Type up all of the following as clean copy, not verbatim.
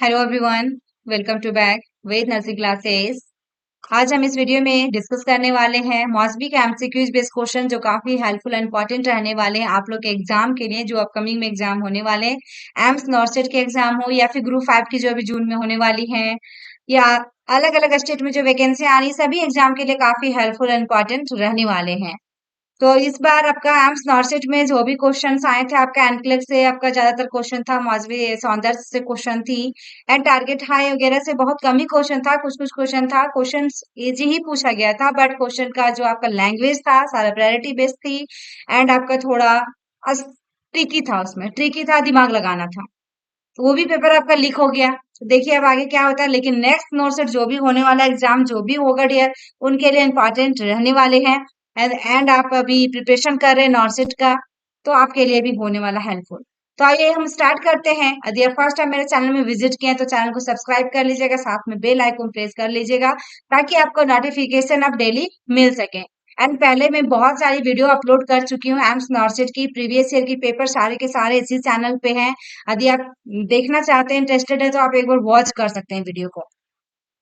Hello everyone, welcome to back Ved nursing classes. आज हम इस वीडियो में डिस्कस करने वाले हैं मॉसबी के एमसीक्यूज बेस्ड क्वेश्चन जो काफी हेल्पफुल एंड इंपॉर्टेंट रहने वाले हैं आप लोग के एग्जाम के लिए, जो अपकमिंग में एग्जाम होने वाले हैं। एम्स नॉर्सेट के एग्जाम हो या फिर ग्रुप 5 की जो अभी जून में होने वाली है, या अलग अलग स्टेट में जो वैकेंसी आ रही, सभी एग्जाम के लिए काफी हेल्पफुल एंड इंपॉर्टेंट रहने वाले हैं। तो इस बार आपका एम्स नॉर्सेट में जो भी क्वेश्चंस आए थे, आपका एनक्लेक्स से आपका ज्यादातर क्वेश्चन था, मौजवी सौंदर्य से क्वेश्चन थी, एंड टारगेट हाई वगैरह से बहुत कम ही क्वेश्चन था। कुछ कुछ क्वेश्चन था, क्वेश्चंस इजी ही पूछा गया था, बट क्वेश्चन का जो आपका लैंग्वेज था सारा प्रायोरिटी बेस्ड थी, एंड आपका थोड़ा ट्रिकी था, उसमें ट्रिकी था, दिमाग लगाना था। तो वो भी पेपर आपका लीक हो गया। तो देखिए अब आगे क्या होता है, लेकिन नेक्स्ट नॉर्सेट जो भी होने वाला एग्जाम जो भी होगा डियर, उनके लिए इंपॉर्टेंट रहने वाले हैं। एंड आप अभी प्रिपरेशन कर रहे हैं नॉर्सेट का, तो आपके लिए भी होने वाला हेल्पफुल। तो आइए हम स्टार्ट करते हैं। यदि आप फर्स्ट टाइम मेरे चैनल में विजिट किए हैं तो चैनल को सब्सक्राइब कर लीजिएगा, साथ में बेल आइकन प्रेस कर लीजिएगा ताकि आपको नोटिफिकेशन अब डेली मिल सके। एंड पहले मैं बहुत सारी वीडियो अपलोड कर चुकी हूँ एम्स नॉर्सेट की, प्रीवियस ईयर की पेपर सारे के सारे इसी चैनल पे हैं। यदि आप देखना चाहते हैं, इंटरेस्टेड है, तो आप एक बार वॉच कर सकते हैं वीडियो को।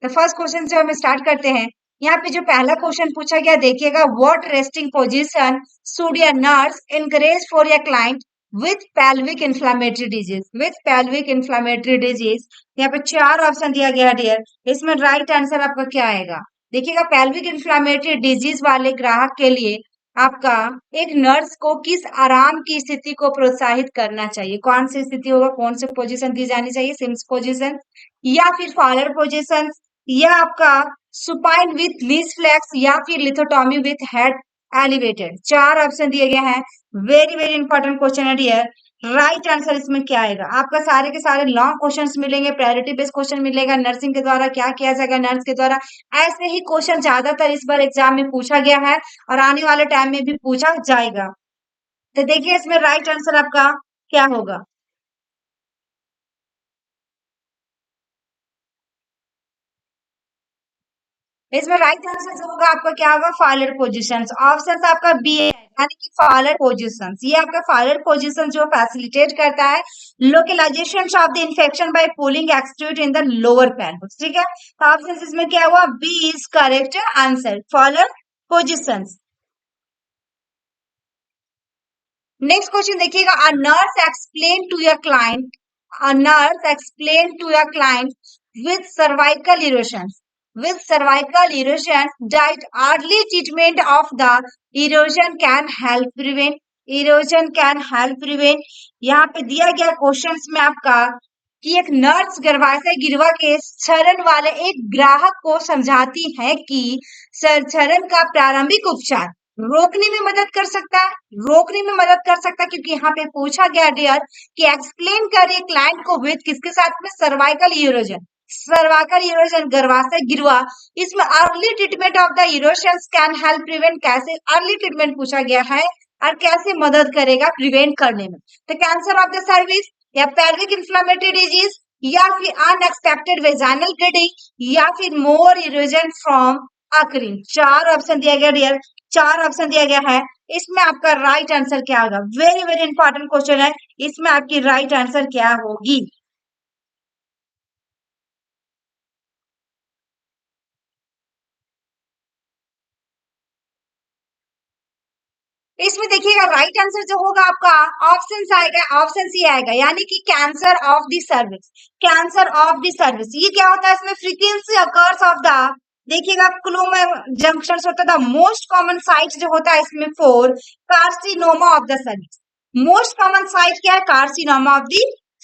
तो फर्स्ट क्वेश्चन से हम स्टार्ट करते हैं। यहाँ पे जो पहला क्वेश्चन पूछा गया, देखिएगा, व्हाट रेस्टिंग पोजीशन शुड या नर्स एनकरेज फॉर या client with pelvic inflammatory disease, with pelvic inflammatory disease। यहाँ पे चार ऑप्शन दिया गया डियर, इसमें राइट आंसर आपका क्या आएगा? देखिएगा, pelvic inflammatory disease वाले ग्राहक के लिए आपका एक नर्स को किस आराम की स्थिति को प्रोत्साहित करना चाहिए? कौन सी स्थिति होगा, कौन सी पोजीशन दी जानी चाहिए? सिम्स पोजीशन, या फिर फॉलर पोजीशन, या आपका सुपाइन विथ लीज फ्लेक्स, या फिर लिथोटॉमी विथ हेड एलिवेटेड। चार ऑप्शन दिए गए हैं। वेरी वेरी इंपॉर्टेंट क्वेश्चन है डियर। राइट आंसर इसमें क्या आएगा? आपका सारे के सारे लॉन्ग क्वेश्चंस मिलेंगे, प्रायोरिटी बेस्ड क्वेश्चन मिलेगा, नर्सिंग के द्वारा क्या किया जाएगा, नर्स के द्वारा। ऐसे ही क्वेश्चन ज्यादातर इस बार एग्जाम में पूछा गया है और आने वाले टाइम में भी पूछा जाएगा। तो देखिए इसमें राइट आंसर आपका क्या होगा? इसमें राइट आंसर जो होगा आपका क्या होगा? Followed positions. ऑप्शन आपका बी है, यानी कि फॉलोड पोजीशंस। ये आपका फॉलोड पोजीशन जो फैसिलिटेट करता है localization of the infection by pulling extrude in the lower pelvis. ठीक है, तो ऑप्शन इसमें क्या हुआ? B is correct answer, followed positions. Next question देखिएगा, a nurse explain to your client, a nurse explained to a client with cervical erosion, that early treatment of the erosion can help prevent। यहाँ पे दिया गया questions में आपका कि एक nurse गर्भाशय गिरवा के क्षरण वाले एक ग्राहक को समझाती है कि क्षरण का प्रारंभिक उपचार रोकने में मदद कर सकता है, क्योंकि यहाँ पे पूछा गया डियर कि एक्सप्लेन करिए क्लाइंट को विथ किसके साथ में? Cervical erosion. सर्वाइकल इरोजन, गर्भाशय गिरवा, इसमें early treatment of the erosion can help prevent. कैसे अर्ली ट्रीटमेंट पूछा गया है और कैसे मदद करेगा प्रिवेंट करने में? तो कैंसर ऑफ द सर्विस, या pelvic inflammatory डिजीज, या फिर अनएक्सपेक्टेड वेजाइनल ब्लीडिंग, या फिर मोर इरोजन फ्रॉम अकरिंग। चार ऑप्शन दिया गया डियर, चार ऑप्शन दिया गया है। इसमें आपका राइट आंसर क्या होगा? वेरी वेरी इंपॉर्टेंट क्वेश्चन है, इसमें आपकी राइट आंसर क्या होगी? इसमें देखिएगा राइट आंसर जो होगा आपका ऑप्शन आएगा, ऑप्शन सी आएगा, यानी कि cancer of the service. Cancer of the service ये क्या होता है? इसमें फ्रीक्वेंसी अकर्स ऑफ द, देखिएगा, क्लोम जंक्शन होता है। मोस्ट कॉमन साइट जो होता है इसमें four, carcinoma of the service. Most common site क्या है? Carcinoma of the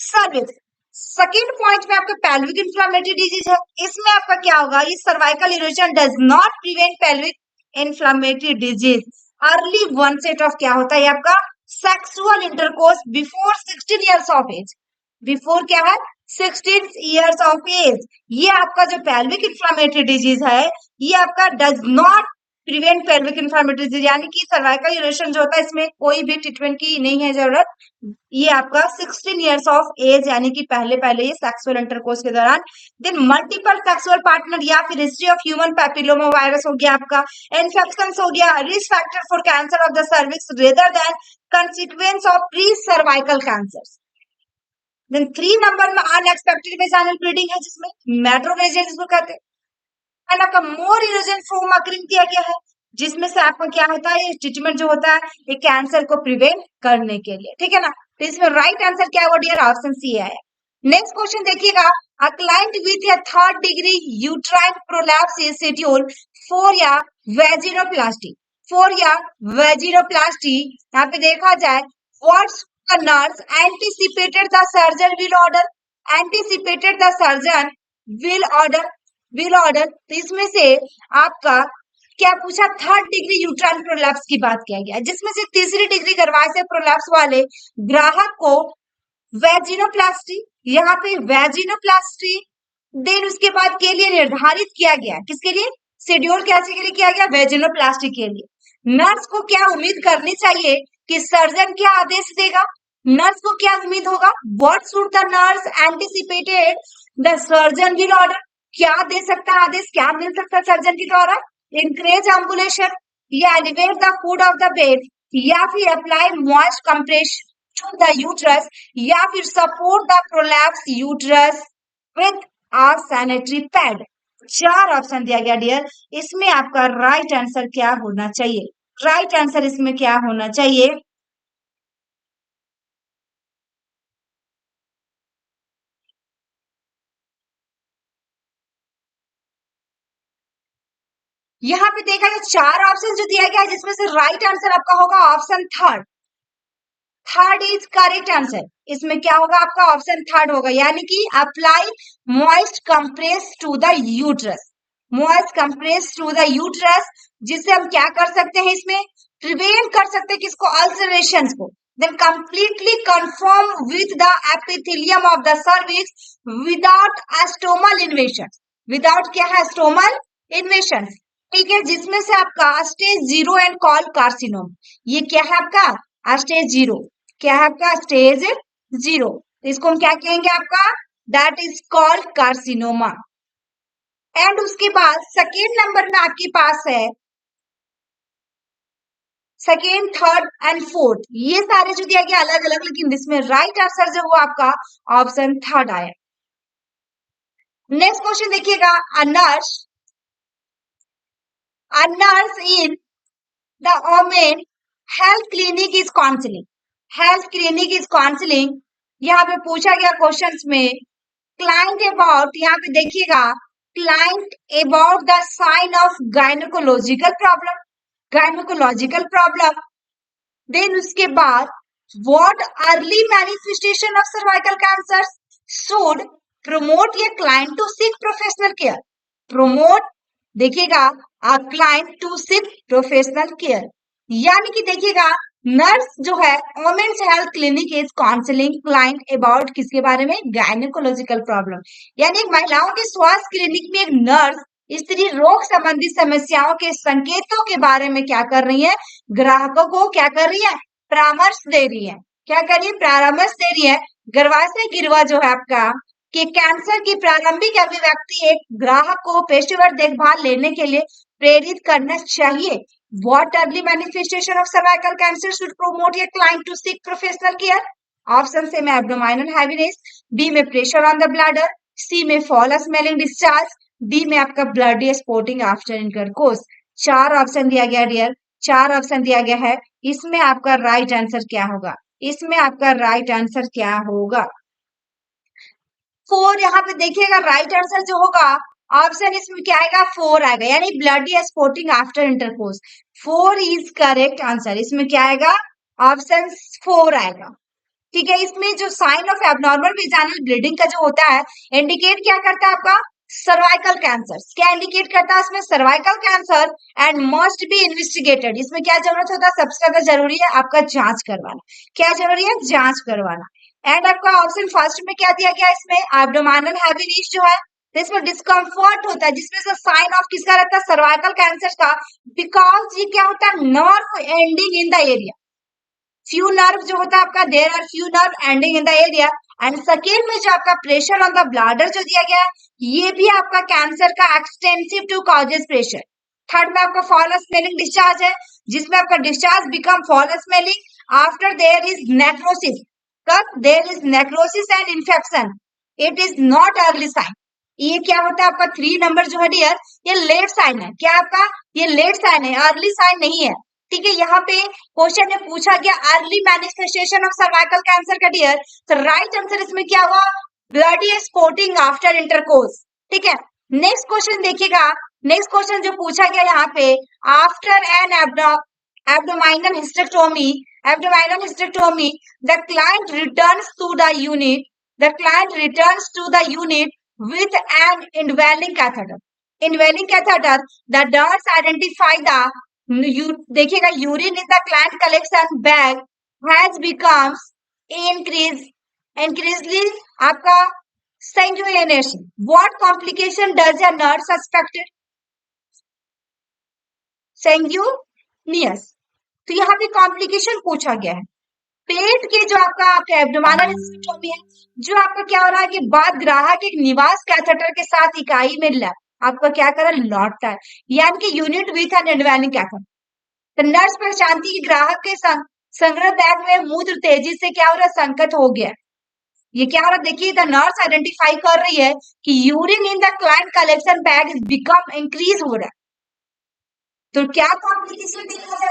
service. Second point में आपका पेल्विक इंफ्लेमेटरी डिजीज है, इसमें आपका क्या होगा? ये cervical erosion does not prevent pelvic inflammatory disease. Early onset of क्या होता है आपका? Sexual intercourse before 16 years of age. Before क्या है? 16 इयर्स ऑफ एज। ये आपका जो पेल्विक इंफ्लेमेटरी डिजीज है, ये आपका does not prevent pelvic inflammatory disease, यानी कि सर्वाइकल इरोशन जो होता है इसमें कोई भी ट्रीटमेंट की नहीं है जरूरत। ये आपका 16 इयर्स ऑफ एज, यानी कि पहले पहले ये सेक्सुअल इंटरकोर्स के दौरान। देन मल्टीपल सेक्सुअल पार्टनर, या फिर history of human papilloma virus हो गया आपका, इन्फेक्शन हो गया, risk factor for cancer of the cervix rather than consequence of pre cervical cancer. Then 3 number में अनएक्सपेक्टेड वेजाइनल ब्लीडिंग है जिसमें मेट्रोरेजिया जिसको कहते हैं। एंड आपका मोर इरोजन फ्रॉम अकरिंग दिया गया है जिसमें से आपका क्या होता है, ये ट्रीटमेंट जो होता है ये कैंसर को प्रिवेंट करने के लिए, ठीक है ना। तो इसमें राइट आंसर क्या होगा डियर, ऑप्शन सी है। नेक्स्ट क्वेश्चन देखिएगा, a client with a third degree uterine prolapse is scheduled for या वेजिनोप्लास्टी, फॉर या वेजिनोप्लास्टी। यहाँ पे देखा जाए what's the nurse anticipated the surgeon will order, anticipated the surgeon will order, will order. तो इसमें से आपका क्या पूछा, थर्ड डिग्री यूट्राइन प्रोलैप्स की बात किया गया, जिसमें से तीसरी डिग्री गर्भाशय प्रोलैप्स वाले ग्राहक को वेजिनोप्लास्टी, यहाँ पे वेजिनोप्लास्टी, देन उसके बाद के लिए निर्धारित किया गया, किसके लिए, शेड्यूल कैसे के लिए किया गया, वेजिनोप्लास्टी के लिए। नर्स को क्या उम्मीद करनी चाहिए कि सर्जन क्या आदेश देगा, नर्स को क्या उम्मीद होगा, what should the nurse anticipated the surgeon will order, क्या दे सकता है आदेश, क्या मिल सकता है सर्जन के द्वारा, इंक्रेज एम्बुलेशन या elevate the food of the bed या फिर apply moist compression to the uterus या फिर support the prolapsed uterus with a sanitary pad। 4 option दिया गया डियर, इसमें आपका राइट आंसर क्या होना चाहिए, राइट आंसर इसमें क्या होना चाहिए, यहाँ पे देखा जाए 4 ऑप्शन जो दिया गया है जिसमें से राइट आंसर आपका होगा option third, third is correct answer. इसमें क्या होगा आपका ऑप्शन थर्ड होगा, यानी कि apply moist compress to the uterus, moist compress to the uterus, जिससे हम क्या कर सकते हैं, इसमें प्रिवेंट कर सकते हैं किसको, अल्सरेशन को। Then completely confirm with the epithelium of the cervix without stomal invasion, without क्या है, स्टोमल इन्वेशन, ठीक है, जिसमें से आपका स्टेज 0 एंड कॉल कार्सिनोम, ये क्या है आपका स्टेज 0, क्या है आपका स्टेज 0, इसको हम क्या कहेंगे आपका, that is called carcinoma. And उसके बाद सेकेंड नंबर में आपके पास है सेकेंड, थर्ड एंड फोर्थ, ये सारे जो दिया गया अलग अलग, लेकिन इसमें राइट आंसर जो वो आपका ऑप्शन थर्ड आया। नेक्स्ट क्वेश्चन देखिएगा, a nurse in the women health clinic is counselling, health clinic is counselling, यहाँ पे पूछा गया क्वेश्चंस में क्लाइंट अबाउट, यहाँ पे देखिएगा client about the sign of gynaecological problem, gynaecological problem, then उसके बाद what early manifestation of cervical cancer should promote a client to seek professional care, promote देखिएगा a client to seek professional care, यानी कि देखिएगा nurse जो है women's health clinic is counselling client about किसके बारे में, गायनेकोलॉजिकल प्रॉब्लम, यानी महिलाओं के स्वास्थ्य क्लिनिक में एक नर्स स्त्री रोग संबंधी समस्याओं के संकेतों के बारे में क्या कर रही है, ग्राहकों को क्या कर रही है, परामर्श दे रही है, क्या कर रही है, परामर्श दे रही है। गर्भाशय गिरवा जो है आपका कि कैंसर की प्रारंभिक अभिव्यक्ति एक ग्राहक को पेशेवर देखभाल लेने के लिए प्रेरित करना चाहिए। What early manifestation of cervical cancer should promote a client to seek professional care? Option से में abdominal heaviness, बी में pressure on the bladder, सी में foul smelling discharge, डी में आपका bloody spotting after intercourse। 4 option दिया गया dear, 4 option दिया गया है, इसमें आपका राइट आंसर क्या होगा, इसमें आपका राइट आंसर क्या होगा, 4 यहाँ पे देखिएगा राइट आंसर जो होगा ऑप्शन इसमें क्या आएगा, 4 आएगा, यानी bloody spotting after intercourse, 4 is correct answer, इसमें क्या आएगा, ऑप्शन 4 आएगा, ठीक है। इसमें जो sign of abnormal vaginal bleeding का जो होता है इंडिकेट क्या करता है आपका, सर्वाइकल कैंसर, क्या इंडिकेट करता है इसमें, cervical cancer, and must be investigated, इसमें क्या जरूरत होता है, सबसे ज्यादा जरूरी है आपका जांच करवाना, क्या जरूरी है, जांच करवाना। एंड आपका ऑप्शन फर्स्ट में क्या दिया गया, इसमें एब्डोमिनल हेवीनेस जो है, तो इसमें डिस्कम्फर्ट होता है, जिसमें से साइन ऑफ किसका रहता है, सर्वाइकल कैंसर का, बिकॉज ये क्या होता है, nerve ending in the area, few nerve जो होता है आपका, there are few nerve ending in the area. And second में जो आपका प्रेशर ऑन द ब्लैडर जो दिया गया है, ये भी आपका कैंसर का extensive to causes pressure. Third में आपका फॉल स्मेलिंग डिस्चार्ज है, जिसमें आपका discharge become foul smelling after there is necrosis, कब there is necrosis and infection, it is not early sign. ये क्या होता है आपका 3 नंबर जो है डियर, ये लेट साइन है। क्या आपका ये लेट साइन है, अर्ली साइन नहीं है। ठीक है, यहाँ पे क्वेश्चन में पूछा गया early manifestation of cervical cancer का डियर, तो राइट आंसर इसमें क्या हुआ, ब्लडी स्पॉटिंग आफ्टर इंटरकोर्स। ठीक है, नेक्स्ट क्वेश्चन देखिएगा, नेक्स्ट क्वेश्चन जो पूछा गया यहाँ पे, after an abdominal hysterectomy, the client returns to the unit, with an indwelling catheter. Indwelling catheter, the nurse identify the, देखिएगा urine in the client collection bag has becomes increasingly आपका sanguination. What complication does a nurse suspected? Sanguineous. तो यहाँ पे complication पूछा गया है, पेट के जो आपका एब्डोमिनल हिस्टेरेक्टोमी है, जो आपका क्या हो रहा है कि बाद ग्राहक एक निवास कैथेटर के साथ इकाई में आपका क्या कर रहा है, लौटता है, यानी कि यूनिट विथ एन इन्वेलिंग कैथेटर। तो नर्स पहचानती है ग्राहक के संग्रह बैग में मूत्र तेजी से क्या हो रहा है, संकट हो गया। ये क्या हो रहा है, देखिए द नर्स आइडेंटिफाई कर रही है कि urine in the client collection bag is become increase हो रहा है। तो क्या कॉम्प्लिकेशन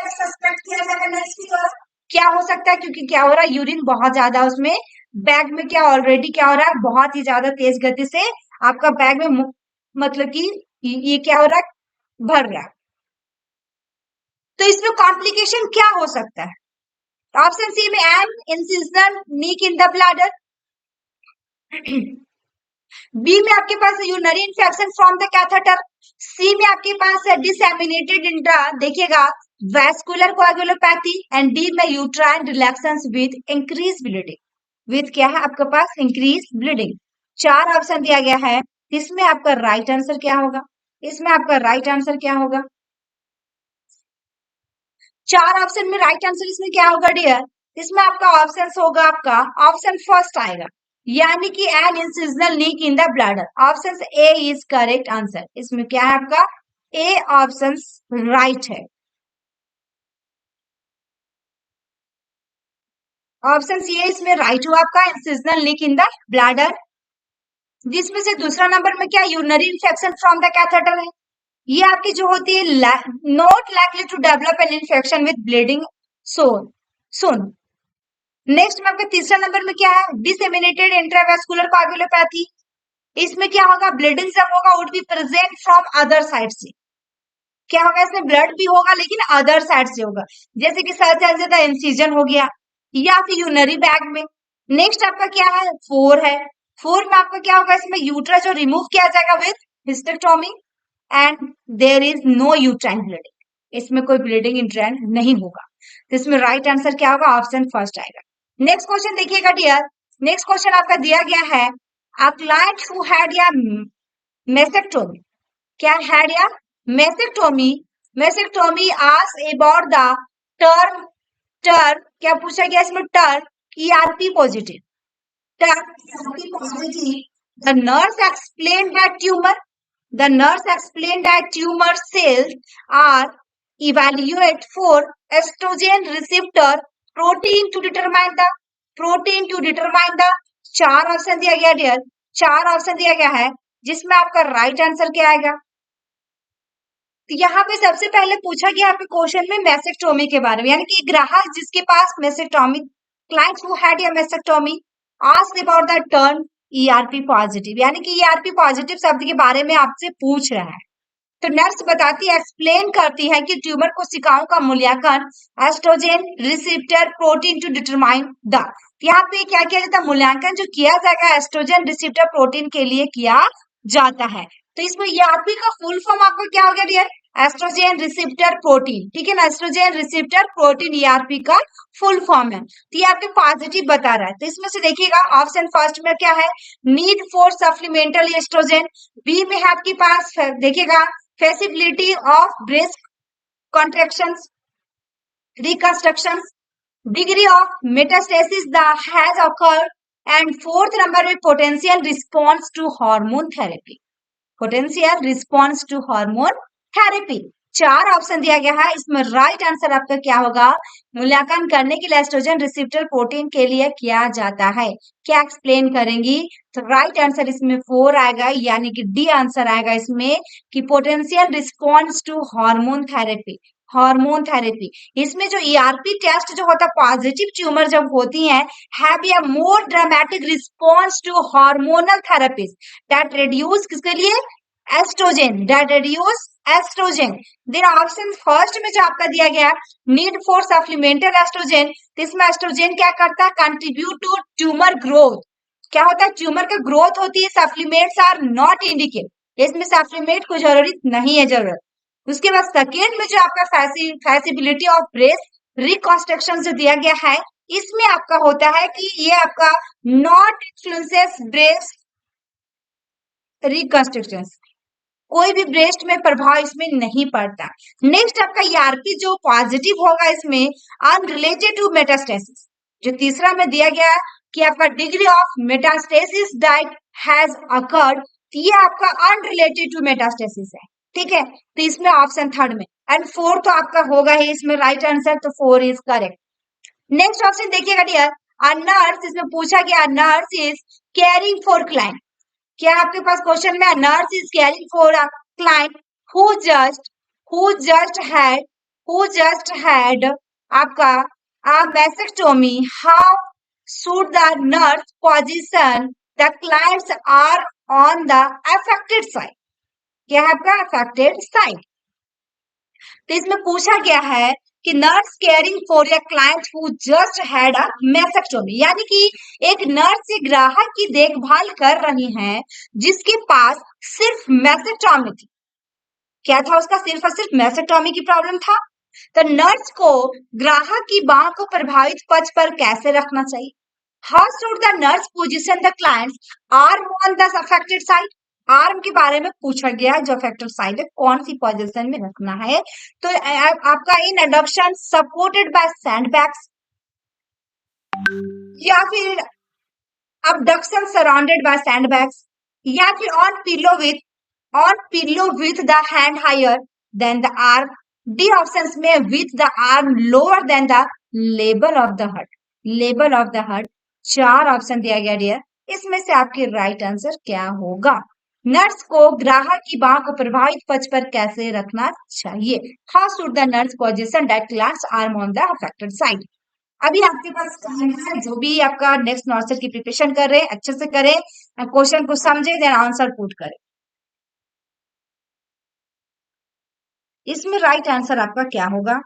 सस्पेक्ट किया जाएगा नर्स की द्वारा, क्या हो सकता है, क्योंकि क्या हो रहा है, यूरिन बहुत ज्यादा उसमें बैग में क्या ऑलरेडी क्या हो रहा है, बहुत ही ज्यादा तेज गति से आपका बैग में मतलब कि ये क्या हो रहा है, भर रहा है। तो इसमें कॉम्प्लिकेशन क्या हो सकता है, ऑप्शन सी में एन इंसिजनल नीक इन द ब्लैडर, बी में आपके पास urinary infection from the catheter, C में आपके पास है डिसएमिनेटेड इंट्रा, देखिएगा वैस्कुलर कोएगुलोपैथी, एंड डी में uterine relaxants with increase bleeding, with क्या है आपके पास, इंक्रीज ब्लीडिंग। 4 ऑप्शन दिया गया है, इसमें आपका राइट आंसर क्या होगा, इसमें आपका राइट आंसर क्या होगा, 4 ऑप्शन में राइट आंसर इसमें क्या होगा डियर, इसमें आपका ऑप्शन होगा, आपका ऑप्शन फर्स्ट आएगा, यानी कि an incisional leak in the bladder, option A is correct answer. इसमें क्या है आपका ए ऑप्शन राइट है, ऑप्शन सी है इसमें राइट हुआ आपका, incisional leak in the bladder. जिसमें से दूसरा नंबर में क्या urinary infection from the catheter है, ये आपकी जो होती है not likely to develop an infection with bleeding soon. Next में आपका तीसरा नंबर में क्या है, डिसेमिनेटेड इंट्रावेस्कुलर कोएगुलोपैथी, इसमें क्या होगा, ब्लीडिंग जब होगा would be present from other side से, क्या होगा, इसमें ब्लड भी होगा लेकिन अदर साइड से होगा, जैसे कि सर्च एज द इंसिजन हो गया या फिर यूरिनरी बैग में। नेक्स्ट आपका क्या है, 4 है, 4 में आपका क्या होगा, इसमें यूट्रस जो रिमूव किया जाएगा with hysterectomy and there is no uterine bleeding, इसमें कोई ब्लीडिंग इंट्रेंड नहीं होगा। तो इसमें राइट आंसर क्या होगा, ऑप्शन फर्स्ट आएगा। नेक्स्ट क्वेश्चन देखिएगा डियर, नेक्स्ट क्वेश्चन आपका दिया गया है, अ क्लाइंट हु हैड या मेसेक्टोमी, क्या हैड या mastectomy asked about the term क्या पूछा गया इसमें, term ERP positive, the nurse explained that tumor cells are evaluate for estrogen receptor protein to determine the 4 option दिया गया डियर, 4 ऑप्शन दिया गया है, जिसमें आपका राइट आंसर क्या आएगा। तो यहाँ पे सबसे पहले पूछा गया आपके क्वेश्चन में मेसेक्टोमी के बारे में, यानी कि ग्राहक जिसके पास मेसेक्टोमी, क्लाइंट हु हैड या mastectomy asked about the term ERP positive, यानी कि ERP पॉजिटिव शब्द के बारे में आपसे पूछ रहा है। तो नर्स बताती है, एक्सप्लेन करती है कि ट्यूमर कोशिकाओं का मूल्यांकन oestrogen receptor protein to determine the, यहाँ पे क्या किया जाता है, मूल्यांकन जो किया जाएगा एस्ट्रोजन रिसेप्टर प्रोटीन के लिए किया जाता है। तो इसमें ERP का फुल फॉर्म आपको क्या हो गया डियर, एस्ट्रोजन रिसेप्टर प्रोटीन, ठीक है ना, एस्ट्रोजन रिसेप्टर प्रोटीन ERP का फुल फॉर्म है। तो ये आपके पॉजिटिव बता रहा है, तो इसमें से देखिएगा ऑप्शन फर्स्ट में क्या है, need for supplemental estrogen, B में है आपके पास देखिएगा feasibility of breast contractions reconstruction, degree of metastasis that has occurred, and fourth number में potential response to hormone therapy, potential response to hormone therapy. 4 option दिया गया है, इसमें राइट आंसर आपका क्या होगा? मूल्यांकन करने के लिए एस्ट्रोजन रिसेप्टर प्रोटीन के लिए किया जाता है। क्या एक्सप्लेन करेंगी? तो राइट आंसर इसमें 4 आएगा, यानी कि डी आंसर आएगा इसमें कि potential response to hormone therapy. Hormone therapy इसमें जो ईआरपी टेस्ट जो होता है, पॉजिटिव ट्यूमर जब होती है, have a more dramatic response to hormonal therapies that reduce किसके लिए? Oestrogen, that reduce oestrogen. Then option first में जो आपका दिया गया नीड फॉर सप्लीमेंटल एस्ट्रोजन, तो इसमें एस्ट्रोजन क्या करता है? Contribute to tumour growth. क्या होता है? ट्यूमर का ग्रोथ होती है। सप्लीमेंट्स आर नॉट इंडिकेट, इसमें सप्लीमेंट को जरूरत नहीं है जरूरत। उसके बाद सेकेंड में जो आपका फैसिबिलिटी ऑफ ब्रेस्ट रिकंस्ट्रक्शन जो दिया गया है, इसमें आपका होता है कि ये आपका नॉट इन्फ्लुएंसेस ब्रेस्ट रिकंस्ट्रक्शन, कोई भी ब्रेस्ट में प्रभाव इसमें नहीं पड़ता। नेक्स्ट आपका ईआरपी जो पॉजिटिव होगा इसमें अनरिलेटेड टू मेटास्टेसिस। जो तीसरा में दिया गया है कि आपका degree of metastasis diet has occurred, ये आपका अनरिलेटेड टू मेटास्टेसिस है, ठीक है। तो इसमें ऑप्शन थर्ड में, एंड फोर्थ तो आपका होगा ही इसमें राइट आंसर, तो 4 इज करेक्ट। नेक्स्ट ऑप्शन देखिएगा डियर, अ नर्स, इसमें पूछा गया nurse is caring for client. क्या आपके पास क्वेश्चन में nurse is caring for a client who just had आपका a mastectomy, how should the nurse position the client's arm on the affected side. क्या है आपका? Affected side. तो इसमें पूछा गया है कि nurse caring for a client who just had a mastectomy, यानी कि एक नर्स एक ग्राहक की देखभाल कर रही हैं जिसके पास सिर्फ मैसेक्टोमी थी। क्या था उसका? सिर्फ और सिर्फ मैसेक्टोमी की प्रॉब्लम था। तो नर्स को ग्राहक की बाह को प्रभावित पक्ष पर कैसे रखना चाहिए? How should the nurse position the clients arm on the affected side. Arm के बारे में पूछा गया, जो अफेक्टेड साइड है कौन सी पोजीशन में रखना है। तो आपका in abduction supported by sandbags, या फिर abduction सराउंडेड बाय सैंडबैग्स, या फिर on pillow with the hand higher than the arm. D options में with the arm lower than the level of the heart, level of the heart. 4 option दिया गया dear, इसमें से आपके right answer क्या होगा? नर्स को ग्राहक की बाह को प्रभावित पक्ष पर कैसे रखना चाहिए? How should the nurse position that clients arm on the affected side. अभी आपके पास टाइम है, जो भी आपका नेक्स्ट नॉर्सर की प्रिपरेशन कर रहे हैं अच्छे से करें, क्वेश्चन को समझे, देन आंसर पुट करें। इसमें राइट आंसर आपका क्या होगा?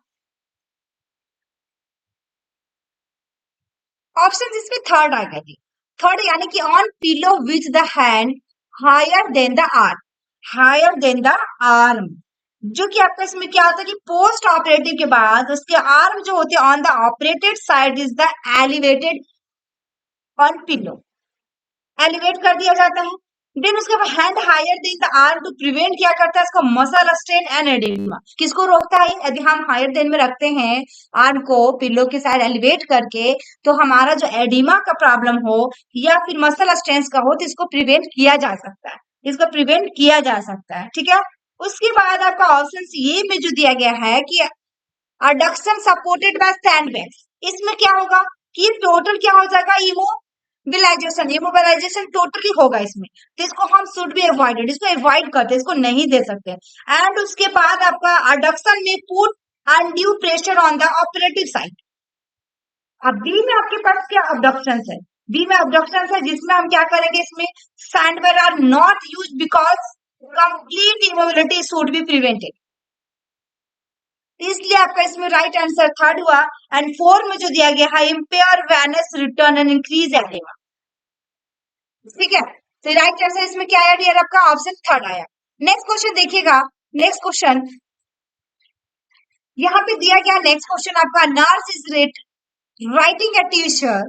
ऑप्शन इसमें थर्ड आएगा जी, थर्ड, यानी कि on pillow with the hand higher than the arm, higher than the arm. जो कि आपका इसमें क्या होता है कि पोस्ट ऑपरेटिव के बाद उसके आर्म जो होते हैं on the operated side is the elevated on pillow, elevate कर दिया जाता है। देन उसके बाद hand higher than the arm to prevent क्या करता है इसको? Muscle strain and oedema. किसको रोकता है? यदि हम हायर देन में रखते हैं आर्म को पिलो के साइड एलिवेट करके, तो हमारा जो एडिमा का प्रॉब्लम हो या फिर मसल स्ट्रेन का हो, तो इसको प्रिवेंट किया जा सकता है, इसको प्रिवेंट किया जा सकता है, ठीक है। उसके बाद आपका ऑप्शन ये में जो दिया गया है कि अडक्शन सपोर्टेड बाय सैंडबैग्स, इसमें क्या होगा कि टोटल क्या हो जाएगा? इमोबिलाइजेशन टोटली होगा इसमें, तो इसको हम शुड बी अवॉइडेड, इसको अवॉइड करते हैं, इसको नहीं दे सकते। एंड उसके बाद आपका अडक्शन में put undue pressure on the operative side. अब बी में आपके पास क्या अबडक्शन है? बी में अबडक्शन है जिसमें हम क्या करेंगे, इसमें sandbag are not use because complete immobility should be prevented, इसलिए आपका इसमें राइट आंसर थर्ड हुआ। एंड फोर में जो दिया गया है impair venous return and increase oedema, ठीक है। तो राइट आंसर इसमें क्या आया डियर? आपका ऑप्शन थर्ड आया। नेक्स्ट क्वेश्चन देखिएगा, नेक्स्ट क्वेश्चन यहाँ पे दिया गया, नेक्स्ट क्वेश्चन आपका nurse is writing a teacher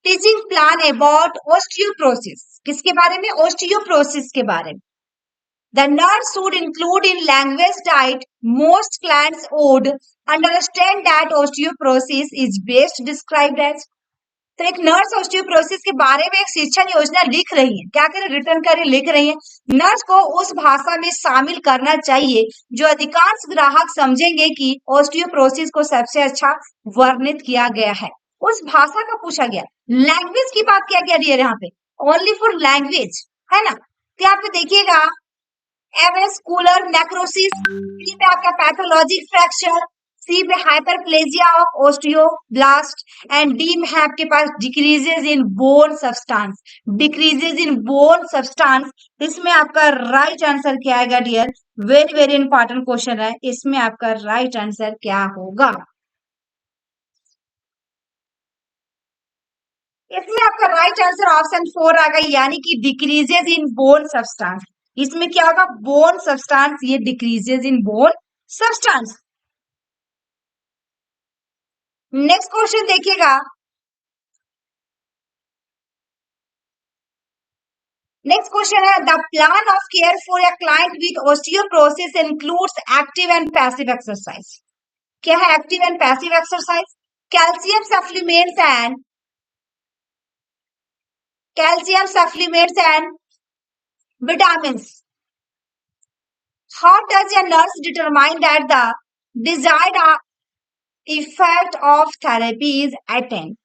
teaching plan about osteoporosis, किसके बारे में? ओस्टियोप्रोसिस के बारे में। The nurse should include in language diet. Most clients would understand that osteoporosis is best described as. तो एक नर्स ऑस्टियोपोरोसिस के बारे में एक शिक्षण योजना लिख रही है, क्या करें, रिटर्न करें, लिख रही है। नर्स को उस भाषा में शामिल करना चाहिए जो अधिकांश ग्राहक समझेंगे कि ऑस्टियोपोरोसिस को सबसे अच्छा वर्णित किया गया है। उस भाषा का पूछा गया। लैंग्वेज की बात क्या किया डियर यहाँ पे, ओनली फॉर लैंग्वेज, है ना। तो यहाँ पे देखिएगा एवेस्कुलर नेक्रोसिस, बी पे आपका पैथोलॉजिक फ्रैक्चर, सी पे hyperplasia of osteoblast and D में है आपके पास decreases in bone substance, decreases in bone substance. इसमें आपका राइट आंसर क्या आएगा dear, very very important question है, इसमें आपका राइट आंसर क्या होगा, इसमें आपका राइट आंसर ऑप्शन 4 आएगा, यानी कि डिक्रीजेज इन बोन सब्सटेंस। इसमें क्या होगा, बोन सब्सटेंस, ये decreases in bone substance. Next question देखिएगा, नेक्स्ट क्वेश्चन है the plan of care for a client with osteoporosis includes active and passive exercise. क्या है active and passive exercise, calcium supplements and vitamin. How does a nurse determine that the desired effect of therapy is attained?